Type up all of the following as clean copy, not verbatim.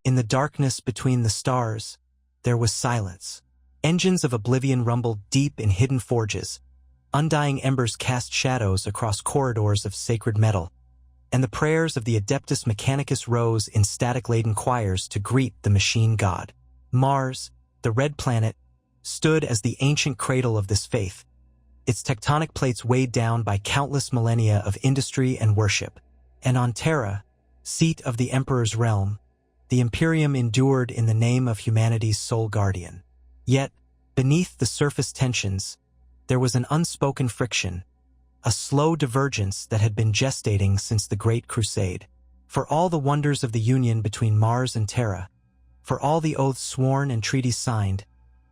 In the darkness between the stars, there was silence. Engines of oblivion rumbled deep in hidden forges. Undying embers cast shadows across corridors of sacred metal, and the prayers of the Adeptus Mechanicus rose in static-laden choirs to greet the machine god. Mars, the red planet, stood as the ancient cradle of this faith, its tectonic plates weighed down by countless millennia of industry and worship. And on Terra, seat of the Emperor's realm, the Imperium endured in the name of humanity's sole guardian. Yet, beneath the surface tensions, there was an unspoken friction, a slow divergence that had been gestating since the Great Crusade. For all the wonders of the union between Mars and Terra, for all the oaths sworn and treaties signed,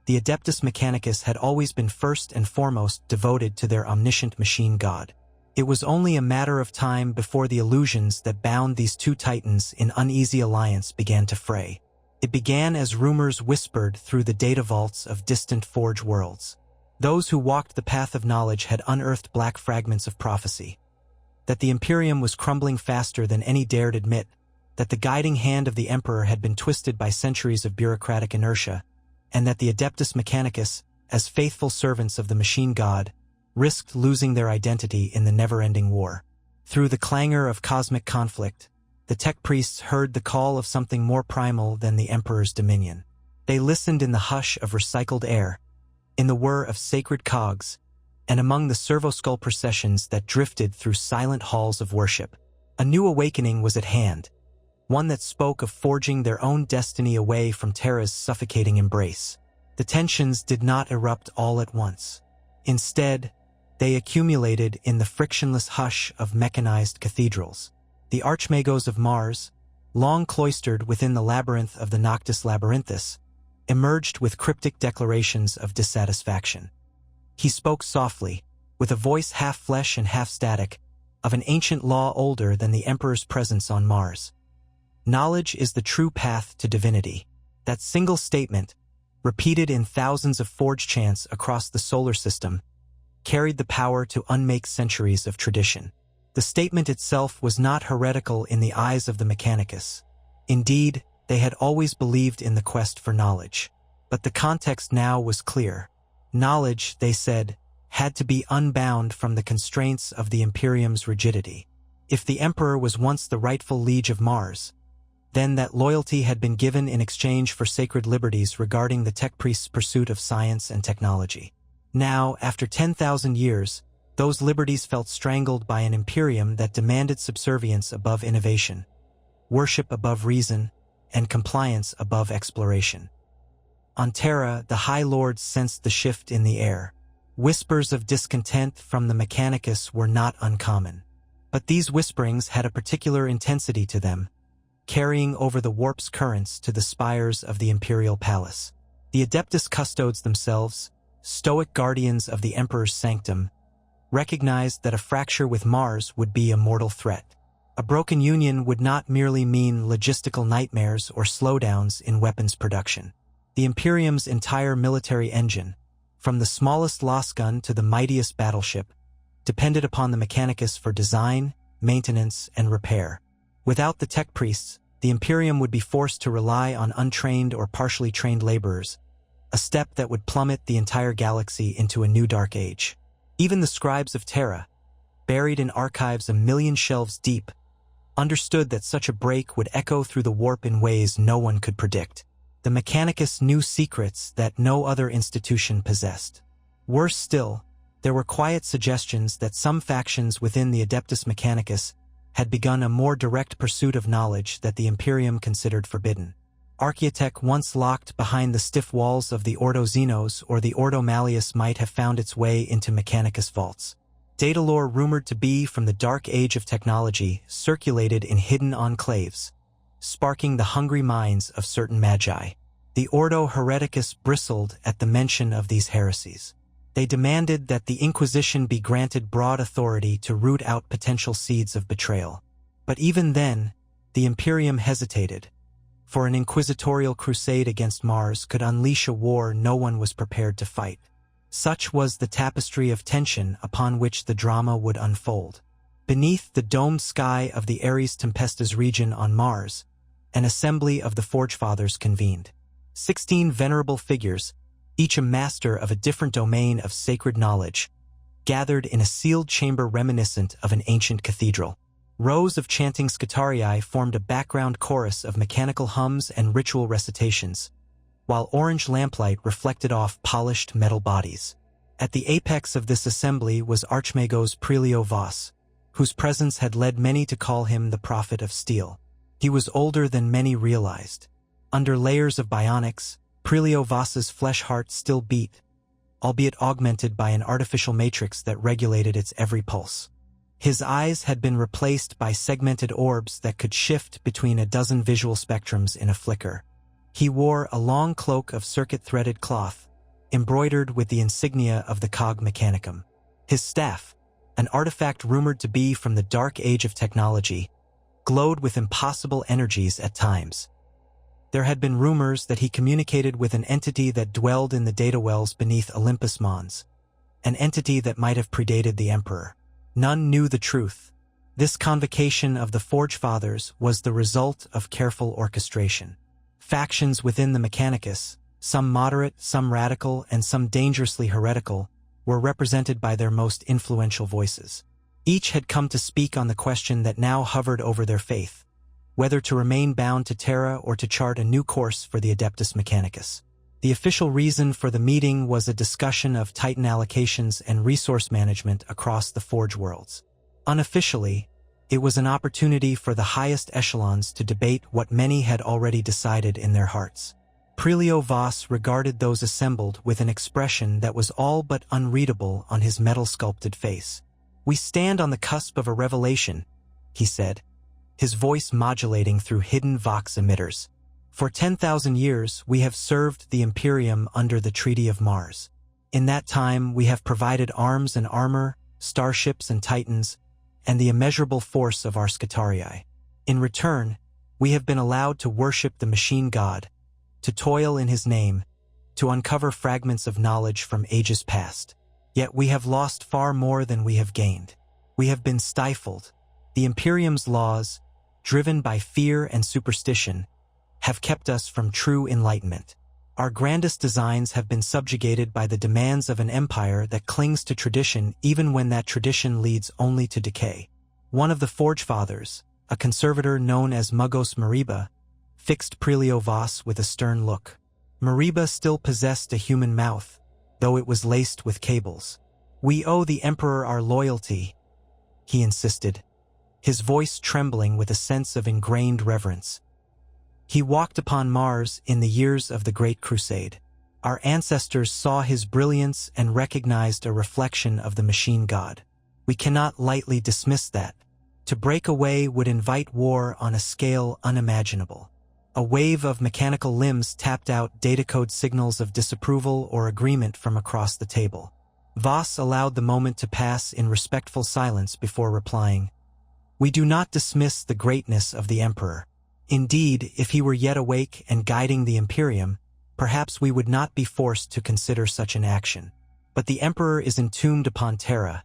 the Adeptus Mechanicus had always been first and foremost devoted to their omniscient machine god. It was only a matter of time before the illusions that bound these two titans in uneasy alliance began to fray. It began as rumors whispered through the data vaults of distant forge worlds. Those who walked the path of knowledge had unearthed black fragments of prophecy. That the Imperium was crumbling faster than any dared admit, that the guiding hand of the Emperor had been twisted by centuries of bureaucratic inertia, and that the Adeptus Mechanicus, as faithful servants of the machine god, risked losing their identity in the never-ending war. Through the clangor of cosmic conflict, the tech priests heard the call of something more primal than the Emperor's dominion. They listened in the hush of recycled air, in the whir of sacred cogs, and among the servo-skull processions that drifted through silent halls of worship. A new awakening was at hand, one that spoke of forging their own destiny away from Terra's suffocating embrace. The tensions did not erupt all at once. Instead, they accumulated in the frictionless hush of mechanized cathedrals. The archmagos of Mars, long cloistered within the labyrinth of the Noctis Labyrinthus, emerged with cryptic declarations of dissatisfaction. He spoke softly, with a voice half flesh and half static, of an ancient law older than the Emperor's presence on Mars. Knowledge is the true path to divinity. That single statement, repeated in thousands of forge chants across the solar system, carried the power to unmake centuries of tradition. The statement itself was not heretical in the eyes of the Mechanicus. Indeed, they had always believed in the quest for knowledge. But the context now was clear. Knowledge, they said, had to be unbound from the constraints of the Imperium's rigidity. If the Emperor was once the rightful liege of Mars, then that loyalty had been given in exchange for sacred liberties regarding the tech priests' pursuit of science and technology. Now, after 10,000 years, those liberties felt strangled by an Imperium that demanded subservience above innovation, worship above reason, and compliance above exploration. On Terra, the High Lords sensed the shift in the air. Whispers of discontent from the Mechanicus were not uncommon. But these whisperings had a particular intensity to them, carrying over the warp's currents to the spires of the Imperial Palace. The Adeptus custodes themselves, stoic guardians of the Emperor's sanctum, recognized that a fracture with Mars would be a mortal threat. A broken union would not merely mean logistical nightmares or slowdowns in weapons production. The Imperium's entire military engine, from the smallest loss gun to the mightiest battleship, depended upon the Mechanicus for design, maintenance, and repair. Without the tech priests, the Imperium would be forced to rely on untrained or partially trained laborers, a step that would plummet the entire galaxy into a new dark age. Even the scribes of Terra, buried in archives a million shelves deep, understood that such a break would echo through the warp in ways no one could predict. The Mechanicus knew secrets that no other institution possessed. Worse still, there were quiet suggestions that some factions within the Adeptus Mechanicus had begun a more direct pursuit of knowledge that the Imperium considered forbidden. Archaeotech once locked behind the stiff walls of the Ordo Xenos or the Ordo Malleus might have found its way into Mechanicus vaults. Data lore rumored to be from the dark age of technology circulated in hidden enclaves, sparking the hungry minds of certain magi. The Ordo Hereticus bristled at the mention of these heresies. They demanded that the Inquisition be granted broad authority to root out potential seeds of betrayal. But even then, the Imperium hesitated, for an inquisitorial crusade against Mars could unleash a war no one was prepared to fight. Such was the tapestry of tension upon which the drama would unfold. Beneath the domed sky of the Ares Tempestas region on Mars, an assembly of the Forge Fathers convened. 16 venerable figures, each a master of a different domain of sacred knowledge, gathered in a sealed chamber reminiscent of an ancient cathedral. Rows of chanting scutarii formed a background chorus of mechanical hums and ritual recitations, while orange lamplight reflected off polished metal bodies. At the apex of this assembly was Archmagos Prelio Vos, whose presence had led many to call him the Prophet of Steel. He was older than many realized. Under layers of bionics, Prelio Vos's flesh heart still beat, albeit augmented by an artificial matrix that regulated its every pulse. His eyes had been replaced by segmented orbs that could shift between a dozen visual spectrums in a flicker. He wore a long cloak of circuit-threaded cloth, embroidered with the insignia of the Cog Mechanicum. His staff, an artifact rumored to be from the dark age of technology, glowed with impossible energies at times. There had been rumors that he communicated with an entity that dwelled in the data wells beneath Olympus Mons, an entity that might have predated the Emperor. None knew the truth. This convocation of the Forge Fathers was the result of careful orchestration. Factions within the Mechanicus, some moderate, some radical, and some dangerously heretical, were represented by their most influential voices. Each had come to speak on the question that now hovered over their faith, whether to remain bound to Terra or to chart a new course for the Adeptus Mechanicus. The official reason for the meeting was a discussion of Titan allocations and resource management across the Forge worlds. Unofficially, it was an opportunity for the highest echelons to debate what many had already decided in their hearts. Prelio Vos regarded those assembled with an expression that was all but unreadable on his metal-sculpted face. "We stand on the cusp of a revelation," he said, his voice modulating through hidden Vox emitters. "For 10,000 years, we have served the Imperium under the Treaty of Mars. In that time, we have provided arms and armor, starships and titans, and the immeasurable force of our scutarii. In return, we have been allowed to worship the machine god, to toil in his name, to uncover fragments of knowledge from ages past. Yet we have lost far more than we have gained. We have been stifled. The Imperium's laws, driven by fear and superstition, have kept us from true enlightenment. Our grandest designs have been subjugated by the demands of an empire that clings to tradition even when that tradition leads only to decay." One of the Forge Fathers, a conservator known as Mugos Mariba, fixed Prelio Vos with a stern look. Mariba still possessed a human mouth, though it was laced with cables. "We owe the Emperor our loyalty," he insisted, his voice trembling with a sense of ingrained reverence. "He walked upon Mars in the years of the Great Crusade. Our ancestors saw his brilliance and recognized a reflection of the machine god. We cannot lightly dismiss that. To break away would invite war on a scale unimaginable." A wave of mechanical limbs tapped out datacode signals of disapproval or agreement from across the table. Vos allowed the moment to pass in respectful silence before replying, "We do not dismiss the greatness of the Emperor. Indeed, if he were yet awake and guiding the Imperium, perhaps we would not be forced to consider such an action. But the Emperor is entombed upon Terra,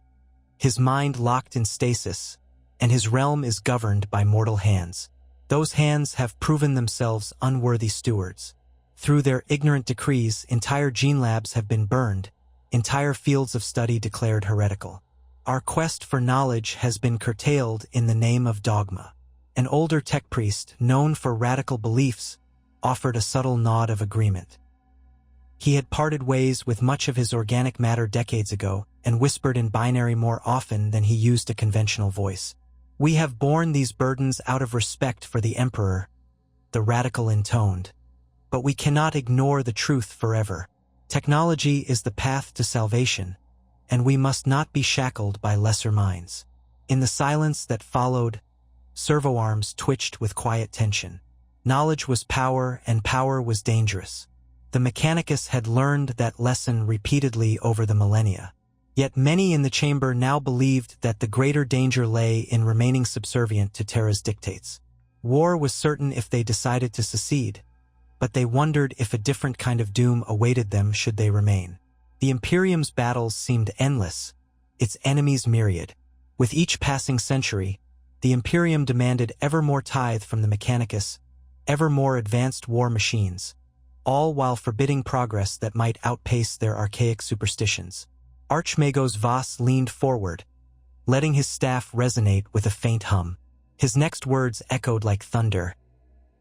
his mind locked in stasis, and his realm is governed by mortal hands. Those hands have proven themselves unworthy stewards. Through their ignorant decrees, entire gene labs have been burned, entire fields of study declared heretical. Our quest for knowledge has been curtailed in the name of dogma." An older tech priest, known for radical beliefs, offered a subtle nod of agreement. He had parted ways with much of his organic matter decades ago and whispered in binary more often than he used a conventional voice. "We have borne these burdens out of respect for the Emperor," the radical intoned. "But we cannot ignore the truth forever. Technology is the path to salvation, and we must not be shackled by lesser minds." In the silence that followed, servo arms twitched with quiet tension. Knowledge was power, and power was dangerous. The Mechanicus had learned that lesson repeatedly over the millennia. Yet many in the chamber now believed that the greater danger lay in remaining subservient to Terra's dictates. War was certain if they decided to secede, but they wondered if a different kind of doom awaited them should they remain. The Imperium's battles seemed endless, its enemies myriad. With each passing century, the Imperium demanded ever more tithe from the Mechanicus, ever more advanced war machines, all while forbidding progress that might outpace their archaic superstitions. Archmagos Voss leaned forward, letting his staff resonate with a faint hum. His next words echoed like thunder.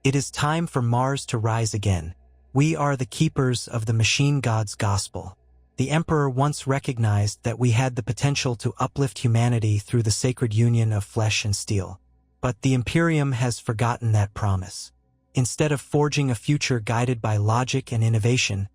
"It is time for Mars to rise again. We are the keepers of the machine god's gospel." The Emperor once recognized that we had the potential to uplift humanity through the sacred union of flesh and steel. But the Imperium has forgotten that promise. Instead of forging a future guided by logic and innovation,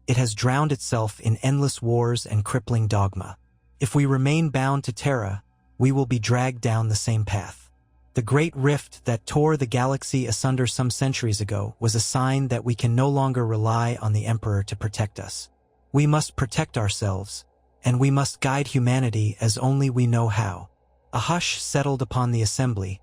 it has drowned itself in endless wars and crippling dogma. If we remain bound to Terra, we will be dragged down the same path. The great rift that tore the galaxy asunder some centuries ago was a sign that we can no longer rely on the Emperor to protect us. We must protect ourselves, and we must guide humanity as only we know how. A hush settled upon the assembly,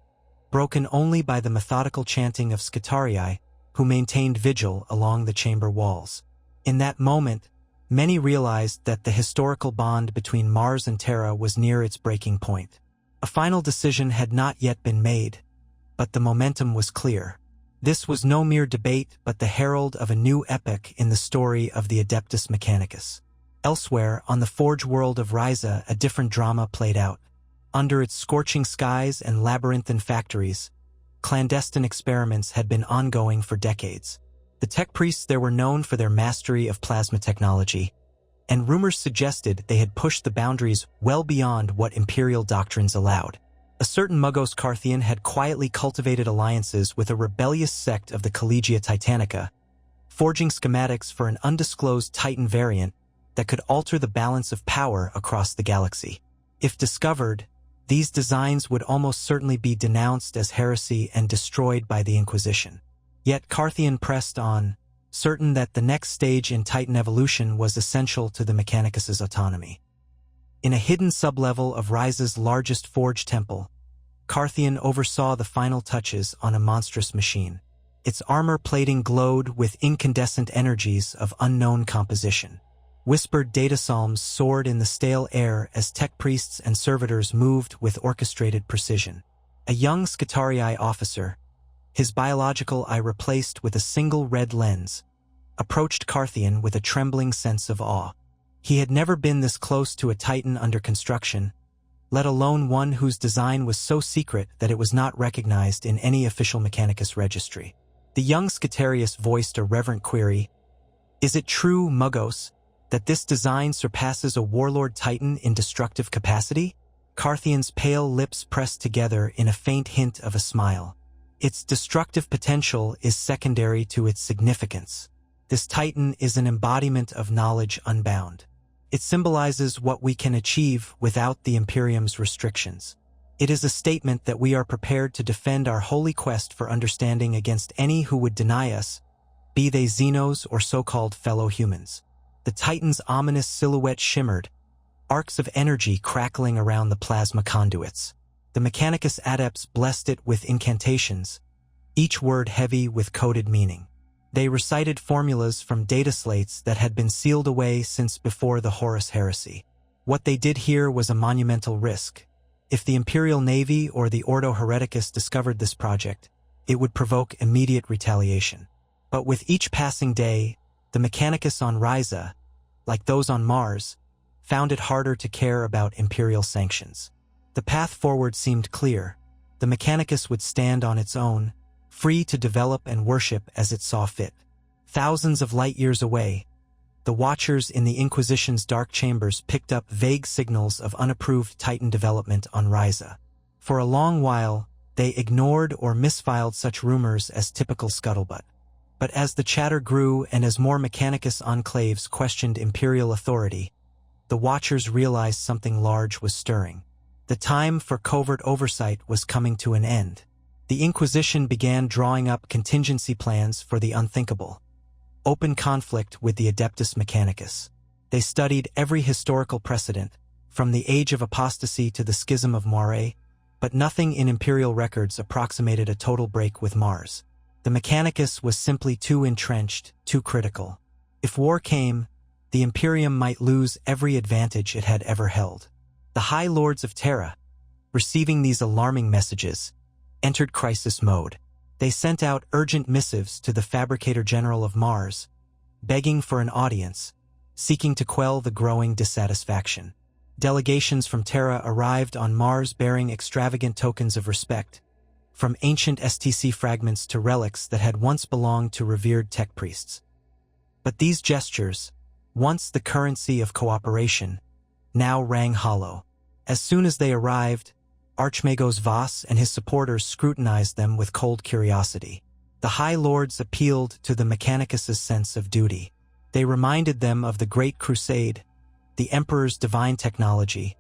broken only by the methodical chanting of Scutarii, who maintained vigil along the chamber walls. In that moment, many realized that the historical bond between Mars and Terra was near its breaking point. A final decision had not yet been made, but the momentum was clear. This was no mere debate, but the herald of a new epoch in the story of the Adeptus Mechanicus. Elsewhere, on the forge world of Ryza, a different drama played out. Under its scorching skies and labyrinthine factories, clandestine experiments had been ongoing for decades. The tech priests there were known for their mastery of plasma technology, and rumors suggested they had pushed the boundaries well beyond what imperial doctrines allowed. A certain Mugos Carthian had quietly cultivated alliances with a rebellious sect of the Collegia Titanica, forging schematics for an undisclosed Titan variant that could alter the balance of power across the galaxy. If discovered, these designs would almost certainly be denounced as heresy and destroyed by the Inquisition. Yet Carthian pressed on, certain that the next stage in Titan evolution was essential to the Mechanicus's autonomy. In a hidden sublevel of Ryza's largest forge temple, Carthian oversaw the final touches on a monstrous machine. Its armor plating glowed with incandescent energies of unknown composition. Whispered data psalms soared in the stale air as tech priests and servitors moved with orchestrated precision. A young Scutarii officer, his biological eye replaced with a single red lens, approached Carthian with a trembling sense of awe. He had never been this close to a Titan under construction, let alone one whose design was so secret that it was not recognized in any official Mechanicus registry. The young Scutarius voiced a reverent query. "Is it true, Mugos, that this design surpasses a warlord Titan in destructive capacity?" Carthian's pale lips pressed together in a faint hint of a smile. "Its destructive potential is secondary to its significance. This Titan is an embodiment of knowledge unbound. It symbolizes what we can achieve without the Imperium's restrictions. It is a statement that we are prepared to defend our holy quest for understanding against any who would deny us, be they Xenos or so-called fellow humans." The Titan's ominous silhouette shimmered, arcs of energy crackling around the plasma conduits. The Mechanicus adepts blessed it with incantations, each word heavy with coded meaning. They recited formulas from data slates that had been sealed away since before the Horus heresy. What they did here was a monumental risk. If the Imperial Navy or the Ordo Hereticus discovered this project, it would provoke immediate retaliation. But with each passing day, the Mechanicus on Ryza, like those on Mars, found it harder to care about Imperial sanctions. The path forward seemed clear. The Mechanicus would stand on its own, free to develop and worship as it saw fit. Thousands of light years away, the Watchers in the Inquisition's dark chambers picked up vague signals of unapproved Titan development on Ryza. For a long while, they ignored or misfiled such rumors as typical scuttlebutt. But as the chatter grew and as more Mechanicus enclaves questioned Imperial authority, the Watchers realized something large was stirring. The time for covert oversight was coming to an end. The Inquisition began drawing up contingency plans for the unthinkable. Open conflict with the Adeptus Mechanicus. They studied every historical precedent, from the Age of Apostasy to the Schism of Moirae, but nothing in Imperial records approximated a total break with Mars. The Mechanicus was simply too entrenched, too critical. If war came, the Imperium might lose every advantage it had ever held. The High Lords of Terra, receiving these alarming messages, entered crisis mode. They sent out urgent missives to the Fabricator General of Mars, begging for an audience, seeking to quell the growing dissatisfaction. Delegations from Terra arrived on Mars bearing extravagant tokens of respect, from ancient STC fragments to relics that had once belonged to revered tech priests. But these gestures, once the currency of cooperation, now rang hollow. As soon as they arrived, Archmagos Voss and his supporters scrutinized them with cold curiosity. The High Lords appealed to the Mechanicus' sense of duty. They reminded them of the Great Crusade, the Emperor's divine technology,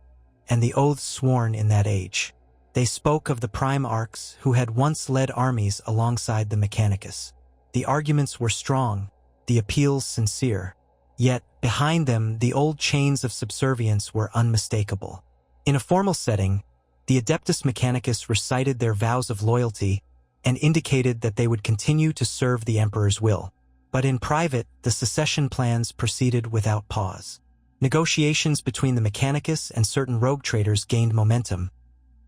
and the oaths sworn in that age. They spoke of the Prime Arcs who had once led armies alongside the Mechanicus. The arguments were strong, the appeals sincere. Yet, behind them, the old chains of subservience were unmistakable. In a formal setting, the Adeptus Mechanicus recited their vows of loyalty and indicated that they would continue to serve the Emperor's will. But in private, the secession plans proceeded without pause. Negotiations between the Mechanicus and certain rogue traders gained momentum,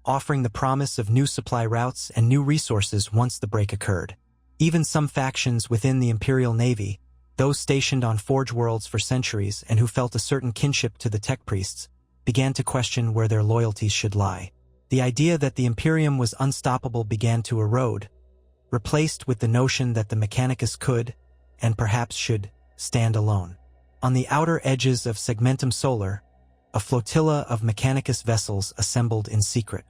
offering the promise of new supply routes and new resources once the break occurred. Even some factions within the Imperial Navy, those stationed on Forge worlds for centuries and who felt a certain kinship to the tech priests, began to question where their loyalties should lie. The idea that the Imperium was unstoppable began to erode, replaced with the notion that the Mechanicus could, and perhaps should, stand alone. On the outer edges of Segmentum Solar, a flotilla of Mechanicus vessels assembled in secret.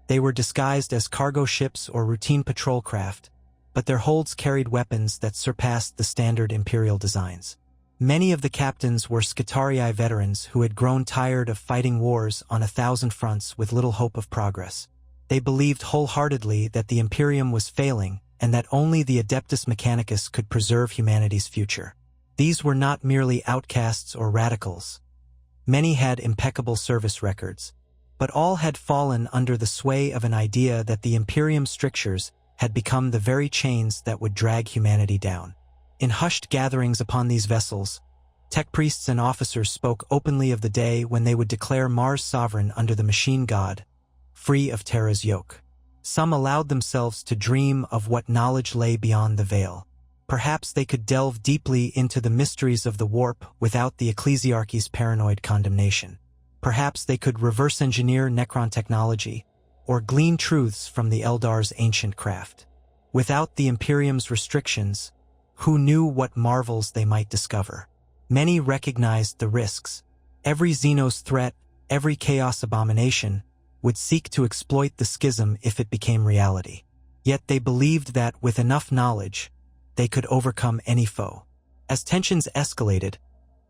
They were disguised as cargo ships or routine patrol craft, but their holds carried weapons that surpassed the standard Imperial designs. Many of the captains were Skitarii veterans who had grown tired of fighting wars on 1,000 fronts with little hope of progress. They believed wholeheartedly that the Imperium was failing and that only the Adeptus Mechanicus could preserve humanity's future. These were not merely outcasts or radicals. Many had impeccable service records, but all had fallen under the sway of an idea that the Imperium's strictures had become the very chains that would drag humanity down. In hushed gatherings upon these vessels, tech priests and officers spoke openly of the day when they would declare Mars sovereign under the machine god, free of Terra's yoke. Some allowed themselves to dream of what knowledge lay beyond the veil. Perhaps they could delve deeply into the mysteries of the warp without the ecclesiarchy's paranoid condemnation. Perhaps they could reverse-engineer Necron technology, or glean truths from the Eldar's ancient craft. Without the Imperium's restrictions, who knew what marvels they might discover? Many recognized the risks. Every Xenos threat, every Chaos abomination, would seek to exploit the schism if it became reality. Yet they believed that, with enough knowledge, they could overcome any foe. As tensions escalated,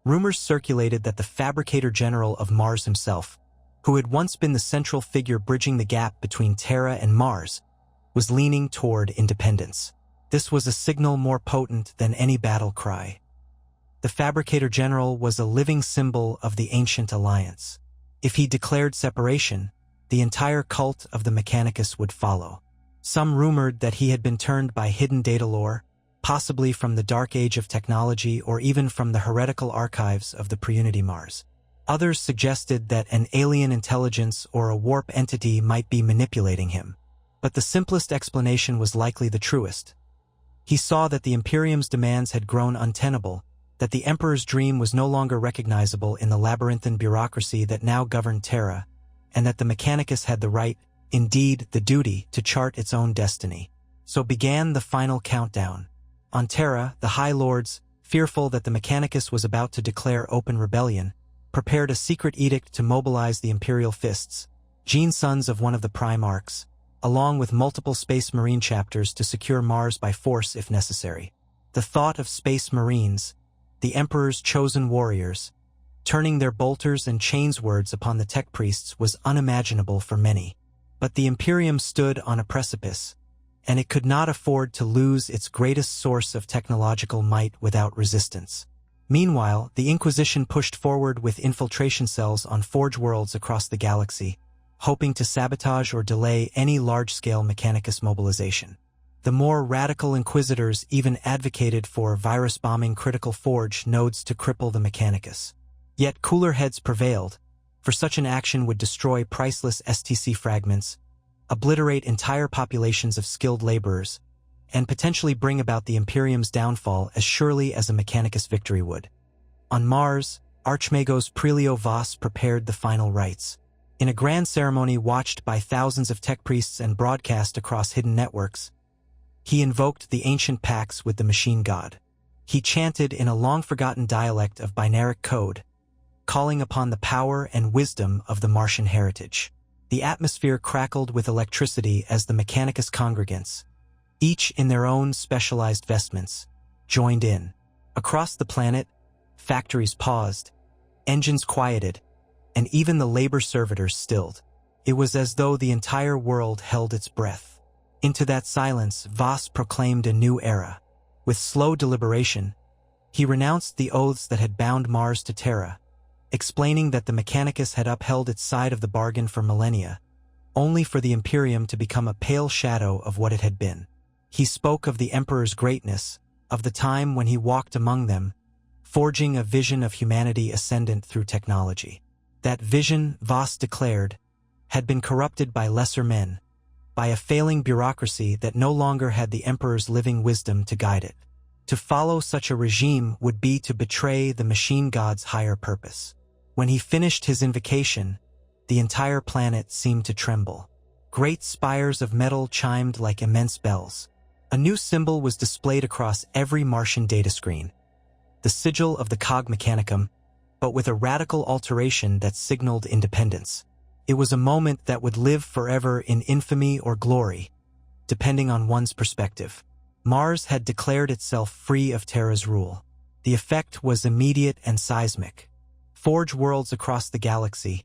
rumors circulated that the Fabricator General of Mars himself, who had once been the central figure bridging the gap between Terra and Mars, was leaning toward independence. This was a signal more potent than any battle cry. The Fabricator General was a living symbol of the ancient alliance. If he declared separation, the entire cult of the Mechanicus would follow. Some rumored that he had been turned by hidden data lore, possibly from the dark age of technology or even from the heretical archives of the Preunity Mars. Others suggested that an alien intelligence or a warp entity might be manipulating him. But the simplest explanation was likely the truest. He saw that the Imperium's demands had grown untenable, that the Emperor's dream was no longer recognizable in the labyrinthine bureaucracy that now governed Terra, and that the Mechanicus had the right, indeed the duty, to chart its own destiny. So began the final countdown. On Terra, the High Lords, fearful that the Mechanicus was about to declare open rebellion, prepared a secret edict to mobilize the Imperial Fists, gene sons of one of the Prime Arcs, along with multiple Space Marine chapters to secure Mars by force if necessary. The thought of Space Marines, the Emperor's chosen warriors, turning their bolters and chainswords upon the tech priests was unimaginable for many. But the Imperium stood on a precipice, and it could not afford to lose its greatest source of technological might without resistance. Meanwhile, the Inquisition pushed forward with infiltration cells on Forge worlds across the galaxy, hoping to sabotage or delay any large-scale Mechanicus mobilization. The more radical Inquisitors even advocated for virus-bombing critical Forge nodes to cripple the Mechanicus. Yet cooler heads prevailed, for such an action would destroy priceless STC fragments, obliterate entire populations of skilled laborers, and potentially bring about the Imperium's downfall as surely as a Mechanicus victory would. On Mars, Archmagos Prelio Vos prepared the final rites. In a grand ceremony watched by thousands of tech priests and broadcast across hidden networks, he invoked the ancient pacts with the machine god. He chanted in a long-forgotten dialect of binaric code, calling upon the power and wisdom of the Martian heritage. The atmosphere crackled with electricity as the Mechanicus congregants, each in their own specialized vestments, joined in. Across the planet, factories paused, engines quieted, and even the labor servitors stilled. It was as though the entire world held its breath. Into that silence, Vos proclaimed a new era. With slow deliberation, he renounced the oaths that had bound Mars to Terra, explaining that the Mechanicus had upheld its side of the bargain for millennia, only for the Imperium to become a pale shadow of what it had been. He spoke of the Emperor's greatness, of the time when he walked among them, forging a vision of humanity ascendant through technology. That vision, Vos declared, had been corrupted by lesser men, by a failing bureaucracy that no longer had the Emperor's living wisdom to guide it. To follow such a regime would be to betray the machine god's higher purpose. When he finished his invocation, the entire planet seemed to tremble. Great spires of metal chimed like immense bells. A new symbol was displayed across every Martian data screen, the sigil of the Cog Mechanicum, but with a radical alteration that signaled independence. It was a moment that would live forever in infamy or glory, depending on one's perspective. Mars had declared itself free of Terra's rule. The effect was immediate and seismic. Forge worlds across the galaxy,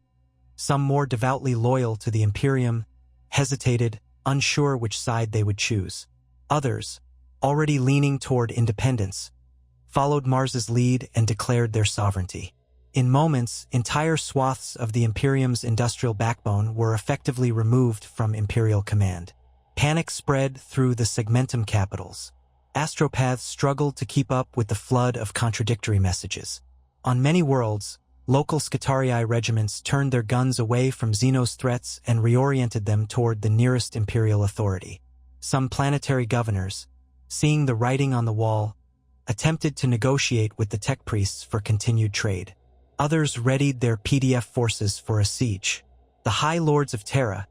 some more devoutly loyal to the Imperium, hesitated, unsure which side they would choose. Others, already leaning toward independence, followed Mars's lead and declared their sovereignty. In moments, entire swaths of the Imperium's industrial backbone were effectively removed from Imperial command. Panic spread through the segmentum capitals. Astropaths struggled to keep up with the flood of contradictory messages. On many worlds, local Scutarii regiments turned their guns away from Xenos threats and reoriented them toward the nearest Imperial authority. Some planetary governors, seeing the writing on the wall, attempted to negotiate with the tech priests for continued trade. Others readied their PDF forces for a siege. The High Lords of Terra,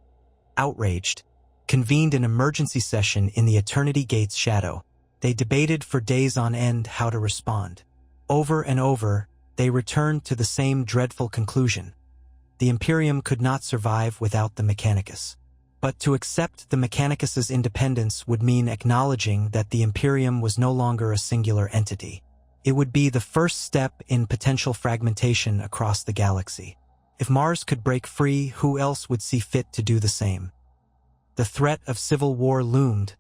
outraged, convened an emergency session in the Eternity Gate's shadow. They debated for days on end how to respond. Over and over, they returned to the same dreadful conclusion. The Imperium could not survive without the Mechanicus. But to accept the Mechanicus's independence would mean acknowledging that the Imperium was no longer a singular entity. It would be the first step in potential fragmentation across the galaxy. If Mars could break free, who else would see fit to do the same? The threat of civil war loomed,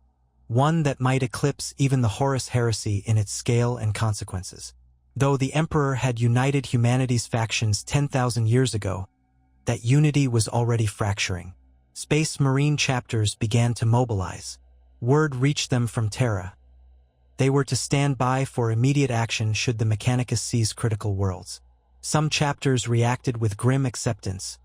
one that might eclipse even the Horus heresy in its scale and consequences. Though the Emperor had united humanity's factions 10,000 years ago, that unity was already fracturing. Space Marine chapters began to mobilize. Word reached them from Terra. They were to stand by for immediate action should the Mechanicus seize critical worlds. Some chapters reacted with grim acceptance,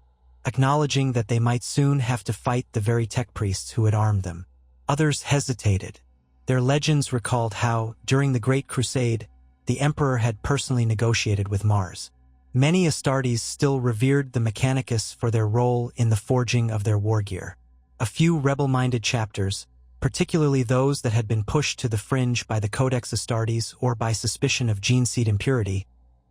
acknowledging that they might soon have to fight the very tech priests who had armed them. Others hesitated. Their legends recalled how, during the Great Crusade, the Emperor had personally negotiated with Mars. Many Astartes still revered the Mechanicus for their role in the forging of their war gear. A few rebel-minded chapters, particularly those that had been pushed to the fringe by the Codex Astartes or by suspicion of gene seed impurity,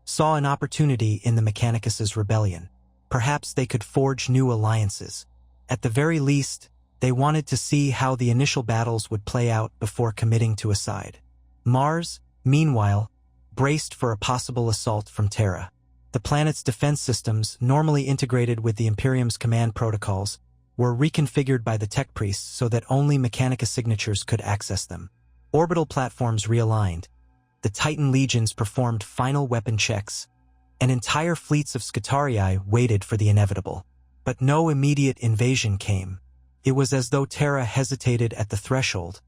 saw an opportunity in the Mechanicus's rebellion. Perhaps they could forge new alliances. At the very least, they wanted to see how the initial battles would play out before committing to a side. Mars, meanwhile, braced for a possible assault from Terra. The planet's defense systems, normally integrated with the Imperium's command protocols, were reconfigured by the tech priests so that only Mechanicus signatures could access them. Orbital platforms realigned. The Titan legions performed final weapon checks, and entire fleets of Scutarii waited for the inevitable. But no immediate invasion came. It was as though Terra hesitated at the threshold,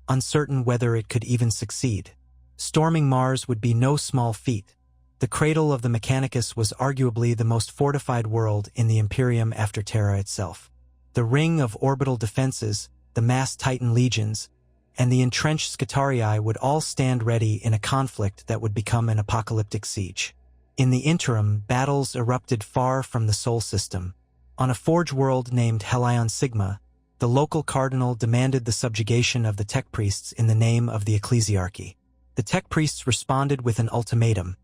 uncertain whether it could even succeed. Storming Mars would be no small feat. The cradle of the Mechanicus was arguably the most fortified world in the Imperium after Terra itself. The ring of orbital defenses, the massed Titan legions, and the entrenched Scutarii would all stand ready in a conflict that would become an apocalyptic siege. In the interim, battles erupted far from the Sol system. On a forge world named Helion Sigma, the local cardinal demanded the subjugation of the tech priests in the name of the ecclesiarchy. The tech priests responded with an ultimatum: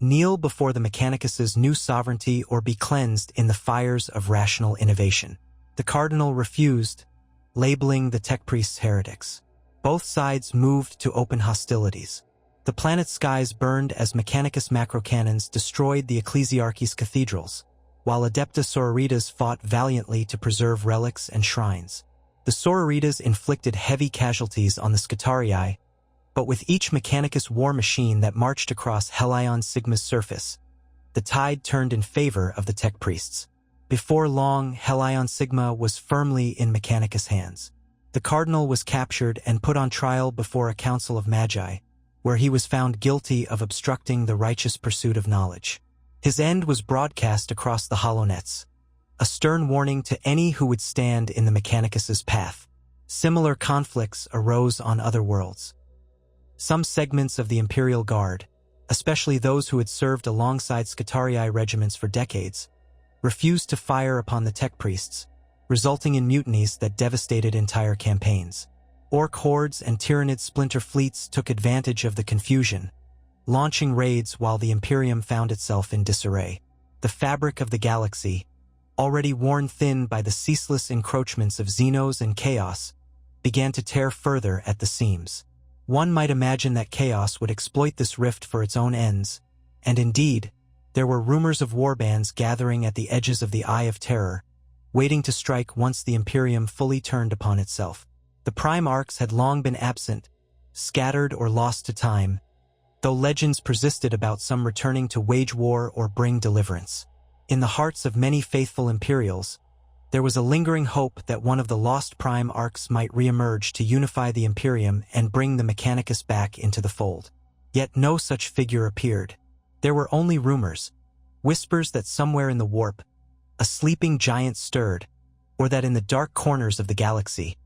kneel before the Mechanicus's new sovereignty or be cleansed in the fires of rational innovation. The cardinal refused, labeling the tech priests heretics. Both sides moved to open hostilities. The planet's skies burned as Mechanicus macrocannons destroyed the ecclesiarchy's cathedrals, while Adeptus Sororitas fought valiantly to preserve relics and shrines. The Sororitas inflicted heavy casualties on the Scutarii, but with each Mechanicus war machine that marched across Helion Sigma's surface, the tide turned in favor of the tech priests. Before long, Helion Sigma was firmly in Mechanicus' hands. The cardinal was captured and put on trial before a council of magi, where he was found guilty of obstructing the righteous pursuit of knowledge. His end was broadcast across the HoloNets, a stern warning to any who would stand in the Mechanicus's path. Similar conflicts arose on other worlds. Some segments of the Imperial Guard, especially those who had served alongside Scutarii regiments for decades, refused to fire upon the tech priests, resulting in mutinies that devastated entire campaigns. Orc hordes and Tyrannid splinter fleets took advantage of the confusion, launching raids while the Imperium found itself in disarray. The fabric of the galaxy, already worn thin by the ceaseless encroachments of Xenos and Chaos, began to tear further at the seams. One might imagine that Chaos would exploit this rift for its own ends, and indeed, there were rumors of warbands gathering at the edges of the Eye of Terror, waiting to strike once the Imperium fully turned upon itself. The Prime Arcs had long been absent, scattered or lost to time, though legends persisted about some returning to wage war or bring deliverance. In the hearts of many faithful Imperials, there was a lingering hope that one of the lost Prime Arcs might reemerge to unify the Imperium and bring the Mechanicus back into the fold. Yet no such figure appeared. There were only rumors, whispers that somewhere in the warp, a sleeping giant stirred, or that in the dark corners of the galaxy,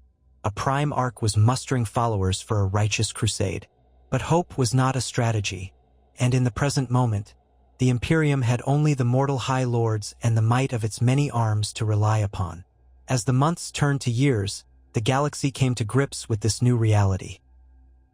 a Prime Arc was mustering followers for a righteous crusade. But hope was not a strategy, and in the present moment, the Imperium had only the mortal High Lords and the might of its many arms to rely upon. As the months turned to years, the galaxy came to grips with this new reality.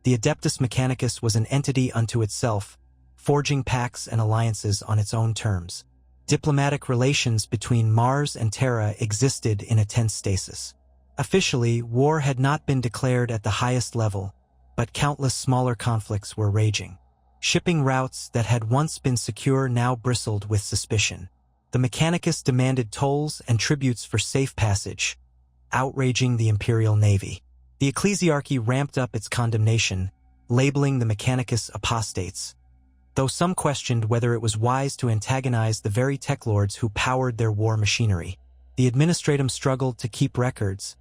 The Adeptus Mechanicus was an entity unto itself, forging pacts and alliances on its own terms. Diplomatic relations between Mars and Terra existed in a tense stasis. Officially, war had not been declared at the highest level, but countless smaller conflicts were raging. Shipping routes that had once been secure now bristled with suspicion. The Mechanicus demanded tolls and tributes for safe passage, outraging the Imperial Navy. The Ecclesiarchy ramped up its condemnation, labeling the Mechanicus apostates, though some questioned whether it was wise to antagonize the very tech lords who powered their war machinery. The Administratum struggled to keep records,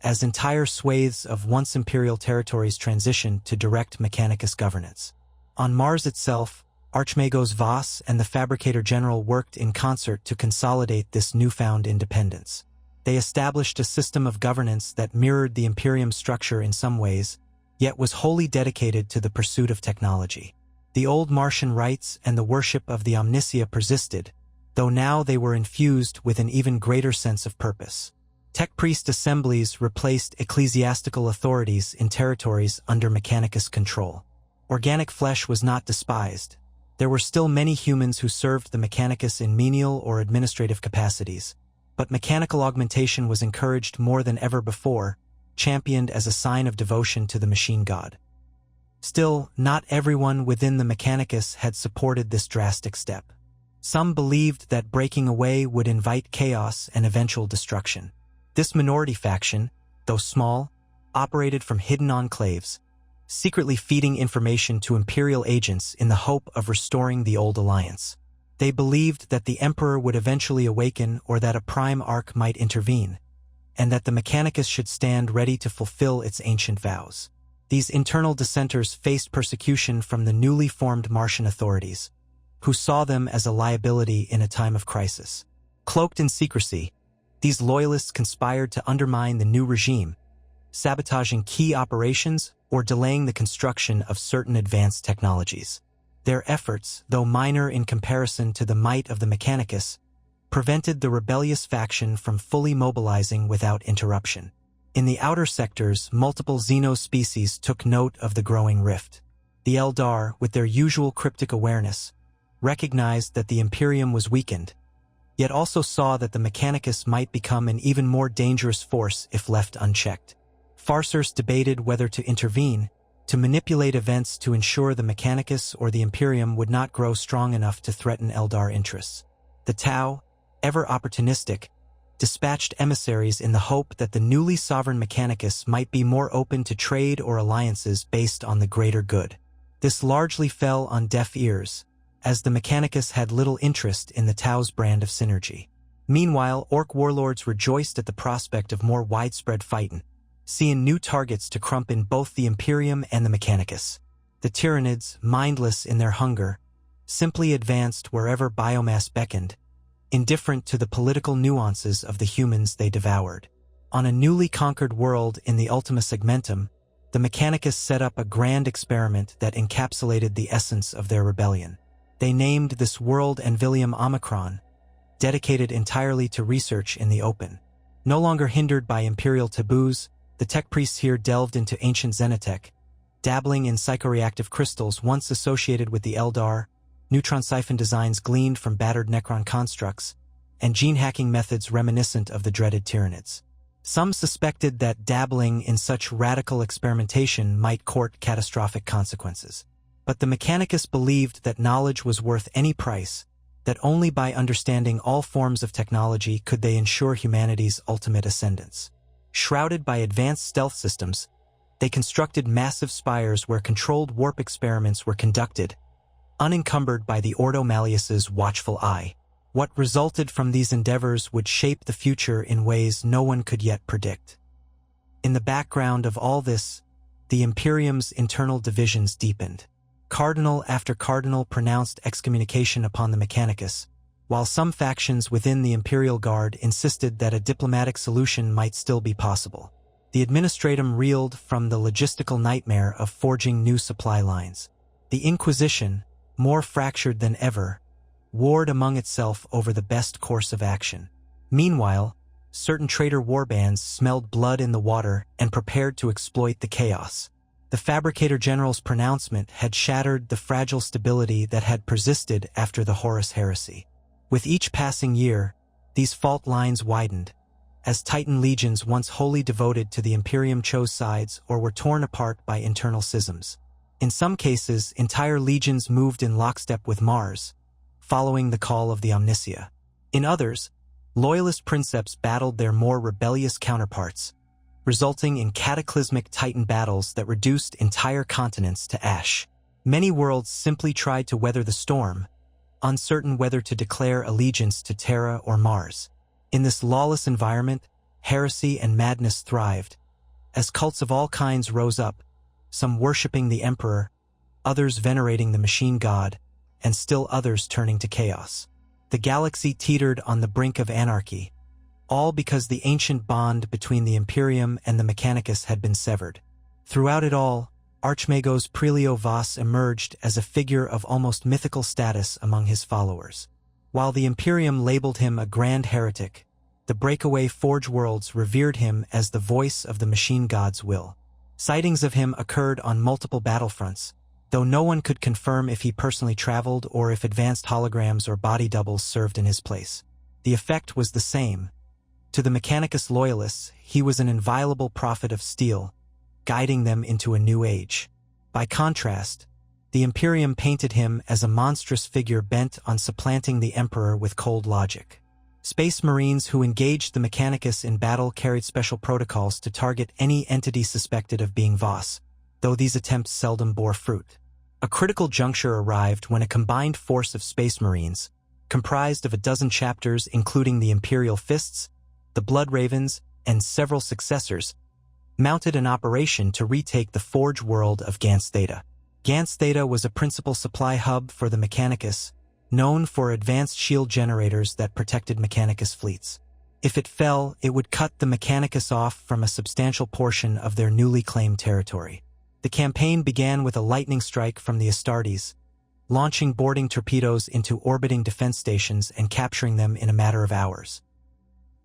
as entire swathes of once imperial territories transitioned to direct Mechanicus governance. On Mars itself, Archmagos Voss and the Fabricator General worked in concert to consolidate this newfound independence. They established a system of governance that mirrored the Imperium's structure in some ways, yet was wholly dedicated to the pursuit of technology. The old Martian rites and the worship of the Omnicia persisted, though now they were infused with an even greater sense of purpose. Tech priest assemblies replaced ecclesiastical authorities in territories under Mechanicus control. Organic flesh was not despised. There were still many humans who served the Mechanicus in menial or administrative capacities, but mechanical augmentation was encouraged more than ever before, championed as a sign of devotion to the machine god. Still, not everyone within the Mechanicus had supported this drastic step. Some believed that breaking away would invite chaos and eventual destruction. This minority faction, though small, operated from hidden enclaves, secretly feeding information to Imperial agents in the hope of restoring the old alliance. They believed that the Emperor would eventually awaken or that a Prime Arc might intervene, and that the Mechanicus should stand ready to fulfill its ancient vows. These internal dissenters faced persecution from the newly formed Martian authorities, who saw them as a liability in a time of crisis. Cloaked in secrecy, these loyalists conspired to undermine the new regime, sabotaging key operations or delaying the construction of certain advanced technologies. Their efforts, though minor in comparison to the might of the Mechanicus, prevented the rebellious faction from fully mobilizing without interruption. In the outer sectors, multiple xeno-species took note of the growing rift. The Eldar, with their usual cryptic awareness, recognized that the Imperium was weakened, yet also saw that the Mechanicus might become an even more dangerous force if left unchecked. Farseers debated whether to intervene, to manipulate events to ensure the Mechanicus or the Imperium would not grow strong enough to threaten Eldar interests. The Tau, ever opportunistic, dispatched emissaries in the hope that the newly sovereign Mechanicus might be more open to trade or alliances based on the greater good. This largely fell on deaf ears, as the Mechanicus had little interest in the Tau's brand of synergy. Meanwhile, Orc warlords rejoiced at the prospect of more widespread fighting, seeing new targets to crump in both the Imperium and the Mechanicus. The Tyranids, mindless in their hunger, simply advanced wherever biomass beckoned, indifferent to the political nuances of the humans they devoured. On a newly conquered world in the Ultima Segmentum, the Mechanicus set up a grand experiment that encapsulated the essence of their rebellion. They named this world Envilium Omicron, dedicated entirely to research in the open. No longer hindered by imperial taboos, the tech priests here delved into ancient xenotech, dabbling in psychoreactive crystals once associated with the Eldar, neutron siphon designs gleaned from battered Necron constructs, and gene-hacking methods reminiscent of the dreaded Tyranids. Some suspected that dabbling in such radical experimentation might court catastrophic consequences. But the Mechanicus believed that knowledge was worth any price, that only by understanding all forms of technology could they ensure humanity's ultimate ascendance. Shrouded by advanced stealth systems, they constructed massive spires where controlled warp experiments were conducted, unencumbered by the Ordo Malleus's watchful eye. What resulted from these endeavors would shape the future in ways no one could yet predict. In the background of all this, the Imperium's internal divisions deepened. Cardinal after cardinal pronounced excommunication upon the Mechanicus, while some factions within the Imperial Guard insisted that a diplomatic solution might still be possible. The Administratum reeled from the logistical nightmare of forging new supply lines. The Inquisition, more fractured than ever, warred among itself over the best course of action. Meanwhile, certain traitor warbands smelled blood in the water and prepared to exploit the chaos. The Fabricator General's pronouncement had shattered the fragile stability that had persisted after the Horus Heresy. With each passing year, these fault lines widened, as Titan legions once wholly devoted to the Imperium chose sides or were torn apart by internal schisms. In some cases, entire legions moved in lockstep with Mars, following the call of the Omnicia. In others, loyalist princeps battled their more rebellious counterparts, resulting in cataclysmic Titan battles that reduced entire continents to ash. Many worlds simply tried to weather the storm, uncertain whether to declare allegiance to Terra or Mars. In this lawless environment, heresy and madness thrived, as cults of all kinds rose up, some worshipping the Emperor, others venerating the machine god, and still others turning to chaos. The galaxy teetered on the brink of anarchy, all because the ancient bond between the Imperium and the Mechanicus had been severed. Throughout it all, Archmagos Prelio Vos emerged as a figure of almost mythical status among his followers. While the Imperium labeled him a grand heretic, the breakaway Forge Worlds revered him as the voice of the machine god's will. Sightings of him occurred on multiple battlefronts, though no one could confirm if he personally traveled or if advanced holograms or body doubles served in his place. The effect was the same. To the Mechanicus loyalists, he was an inviolable prophet of steel, guiding them into a new age. By contrast, the Imperium painted him as a monstrous figure bent on supplanting the Emperor with cold logic. Space Marines who engaged the Mechanicus in battle carried special protocols to target any entity suspected of being Vos, though these attempts seldom bore fruit. A critical juncture arrived when a combined force of Space Marines, comprised of a dozen chapters including the Imperial Fists, the Blood Ravens, and several successors, mounted an operation to retake the Forge world of Gans Theta. Gans Theta was a principal supply hub for the Mechanicus, known for advanced shield generators that protected Mechanicus fleets. If it fell, it would cut the Mechanicus off from a substantial portion of their newly claimed territory. The campaign began with a lightning strike from the Astartes, launching boarding torpedoes into orbiting defense stations and capturing them in a matter of hours.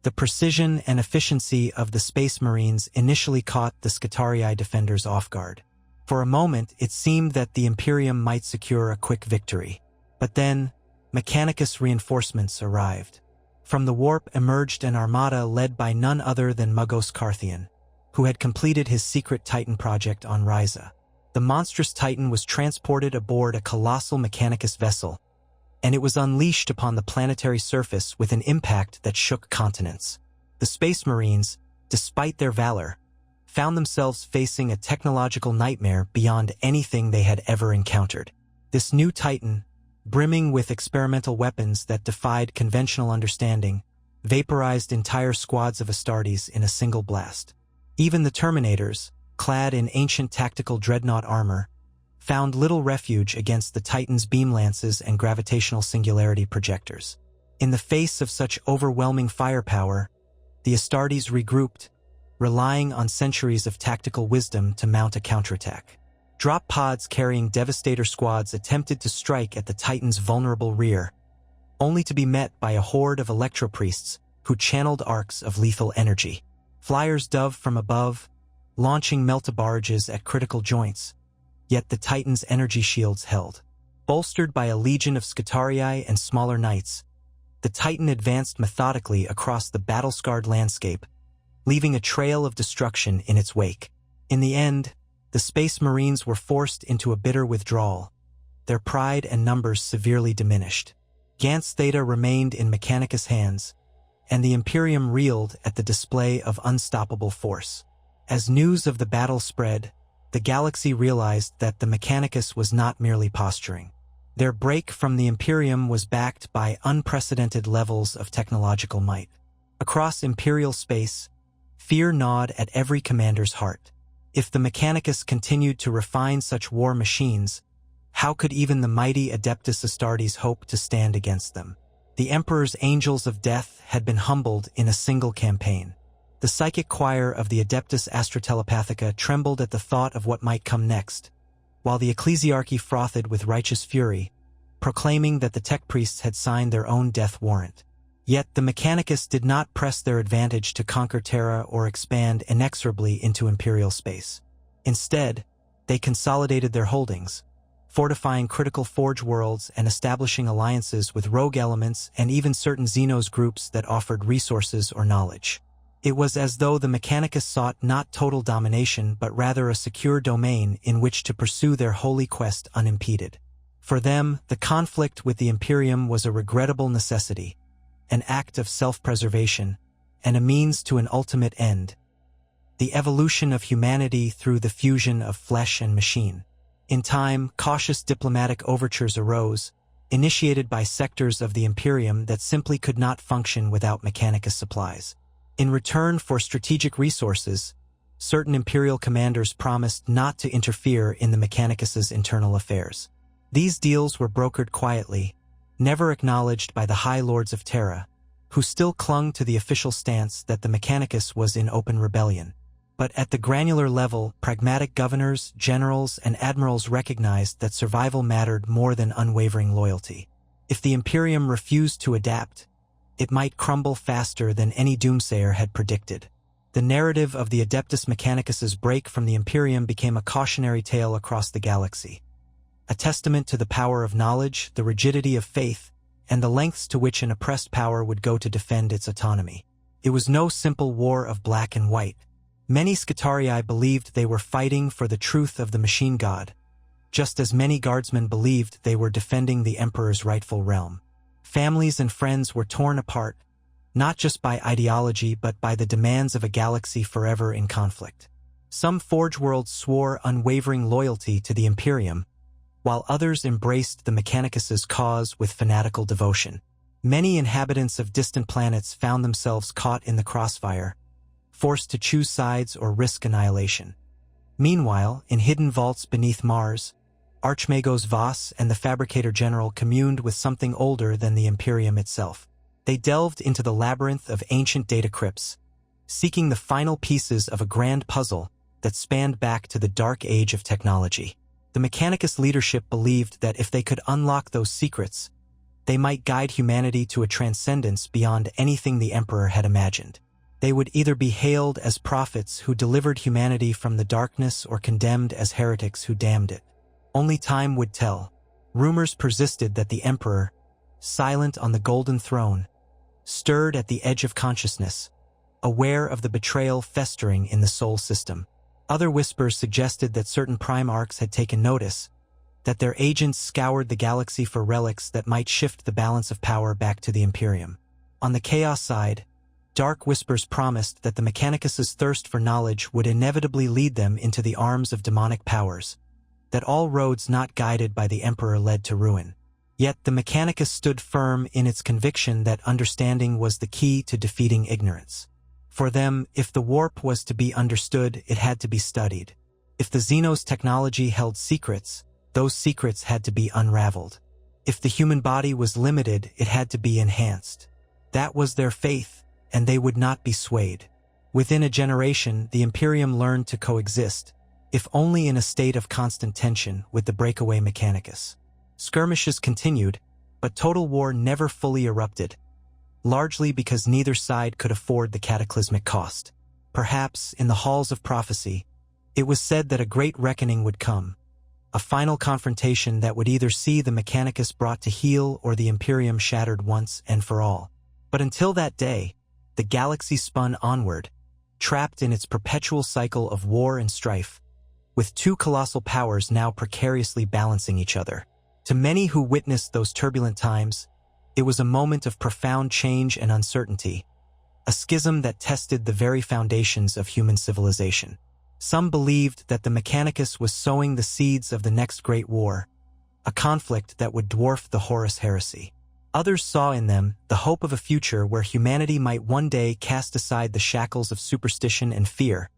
The precision and efficiency of the Space Marines initially caught the Scutarii defenders off guard. For a moment, it seemed that the Imperium might secure a quick victory. But then, Mechanicus reinforcements arrived. From the warp emerged an armada led by none other than Mugos Carthian, who had completed his secret Titan project on Risa. The monstrous Titan was transported aboard a colossal Mechanicus vessel, and it was unleashed upon the planetary surface with an impact that shook continents. The Space Marines, despite their valor, found themselves facing a technological nightmare beyond anything they had ever encountered. This new Titan, brimming with experimental weapons that defied conventional understanding, vaporized entire squads of Astartes in a single blast. Even the Terminators, clad in ancient tactical dreadnought armor, found little refuge against the Titan's beam lances and gravitational singularity projectors. In the face of such overwhelming firepower, the Astartes regrouped, relying on centuries of tactical wisdom to mount a counterattack. Drop pods carrying Devastator squads attempted to strike at the Titan's vulnerable rear, only to be met by a horde of electropriests who channeled arcs of lethal energy. Flyers dove from above, launching meltabarges at critical joints, yet the Titan's energy shields held. Bolstered by a legion of Scutarii and smaller knights, the Titan advanced methodically across the battle-scarred landscape, leaving a trail of destruction in its wake. In the end, the Space Marines were forced into a bitter withdrawal, their pride and numbers severely diminished. Gans Theta remained in Mechanicus' hands, and the Imperium reeled at the display of unstoppable force. As news of the battle spread, the galaxy realized that the Mechanicus was not merely posturing. Their break from the Imperium was backed by unprecedented levels of technological might. Across Imperial space, fear gnawed at every commander's heart. If the Mechanicus continued to refine such war machines, how could even the mighty Adeptus Astartes hope to stand against them? The Emperor's angels of death had been humbled in a single campaign. The psychic choir of the Adeptus Astrotelepathica trembled at the thought of what might come next, while the ecclesiarchy frothed with righteous fury, proclaiming that the tech priests had signed their own death warrant. Yet the Mechanicus did not press their advantage to conquer Terra or expand inexorably into Imperial space. Instead, they consolidated their holdings, fortifying critical forge worlds and establishing alliances with rogue elements and even certain Xenos groups that offered resources or knowledge. It was as though the Mechanicus sought not total domination but rather a secure domain in which to pursue their holy quest unimpeded. For them, the conflict with the Imperium was a regrettable necessity, an act of self-preservation, and a means to an ultimate end: the evolution of humanity through the fusion of flesh and machine. In time, cautious diplomatic overtures arose, initiated by sectors of the Imperium that simply could not function without Mechanicus supplies. In return for strategic resources, certain Imperial commanders promised not to interfere in the Mechanicus's internal affairs. These deals were brokered quietly, never acknowledged by the High Lords of Terra, who still clung to the official stance that the Mechanicus was in open rebellion. But at the granular level, pragmatic governors, generals, and admirals recognized that survival mattered more than unwavering loyalty. If the Imperium refused to adapt, it might crumble faster than any doomsayer had predicted. The narrative of the Adeptus Mechanicus's break from the Imperium became a cautionary tale across the galaxy, a testament to the power of knowledge, the rigidity of faith, and the lengths to which an oppressed power would go to defend its autonomy. It was no simple war of black and white. Many Scutarii believed they were fighting for the truth of the machine god, just as many guardsmen believed they were defending the Emperor's rightful realm. Families and friends were torn apart, not just by ideology but by the demands of a galaxy forever in conflict. Some Forge worlds swore unwavering loyalty to the Imperium, while others embraced the Mechanicus's cause with fanatical devotion. Many inhabitants of distant planets found themselves caught in the crossfire, forced to choose sides or risk annihilation. Meanwhile, in hidden vaults beneath Mars, Archmagos Voss and the Fabricator General communed with something older than the Imperium itself. They delved into the labyrinth of ancient data crypts, seeking the final pieces of a grand puzzle that spanned back to the dark age of technology. The Mechanicus leadership believed that if they could unlock those secrets, they might guide humanity to a transcendence beyond anything the Emperor had imagined. They would either be hailed as prophets who delivered humanity from the darkness or condemned as heretics who damned it. Only time would tell. Rumors persisted that the Emperor, silent on the golden throne, stirred at the edge of consciousness, aware of the betrayal festering in the soul system. Other whispers suggested that certain primarchs had taken notice, that their agents scoured the galaxy for relics that might shift the balance of power back to the Imperium. On the chaos side, dark whispers promised that the Mechanicus' thirst for knowledge would inevitably lead them into the arms of demonic powers, that all roads not guided by the Emperor led to ruin. Yet the Mechanicus stood firm in its conviction that understanding was the key to defeating ignorance. For them, if the warp was to be understood, it had to be studied. If the Xenos technology held secrets, those secrets had to be unraveled. If the human body was limited, it had to be enhanced. That was their faith, and they would not be swayed. Within a generation, the Imperium learned to coexist, if only in a state of constant tension, with the breakaway Mechanicus. Skirmishes continued, but total war never fully erupted, largely because neither side could afford the cataclysmic cost. Perhaps, in the halls of prophecy, it was said that a great reckoning would come, a final confrontation that would either see the Mechanicus brought to heel or the Imperium shattered once and for all. But until that day, the galaxy spun onward, trapped in its perpetual cycle of war and strife, with two colossal powers now precariously balancing each other. To many who witnessed those turbulent times, it was a moment of profound change and uncertainty, a schism that tested the very foundations of human civilization. Some believed that the Mechanicus was sowing the seeds of the next great war, a conflict that would dwarf the Horus heresy. Others saw in them the hope of a future where humanity might one day cast aside the shackles of superstition and fear,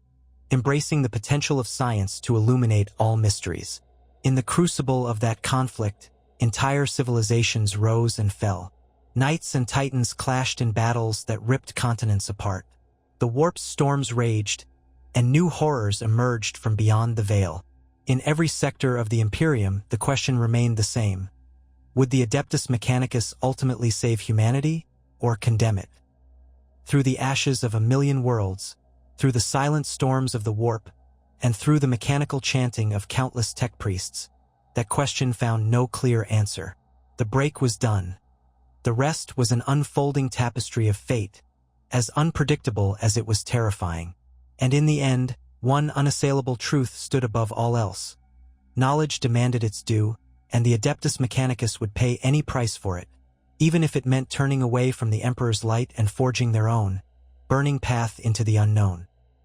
embracing the potential of science to illuminate all mysteries. In the crucible of that conflict, entire civilizations rose and fell. Knights and titans clashed in battles that ripped continents apart. The warp's storms raged, and new horrors emerged from beyond the veil. In every sector of the Imperium, the question remained the same. Would the Adeptus Mechanicus ultimately save humanity, or condemn it? Through the ashes of a million worlds, through the silent storms of the warp, and through the mechanical chanting of countless tech priests, that question found no clear answer. The break was done. The rest was an unfolding tapestry of fate, as unpredictable as it was terrifying. And in the end, one unassailable truth stood above all else. Knowledge demanded its due, and the Adeptus Mechanicus would pay any price for it, even if it meant turning away from the Emperor's light and forging their own, burning path into the unknown.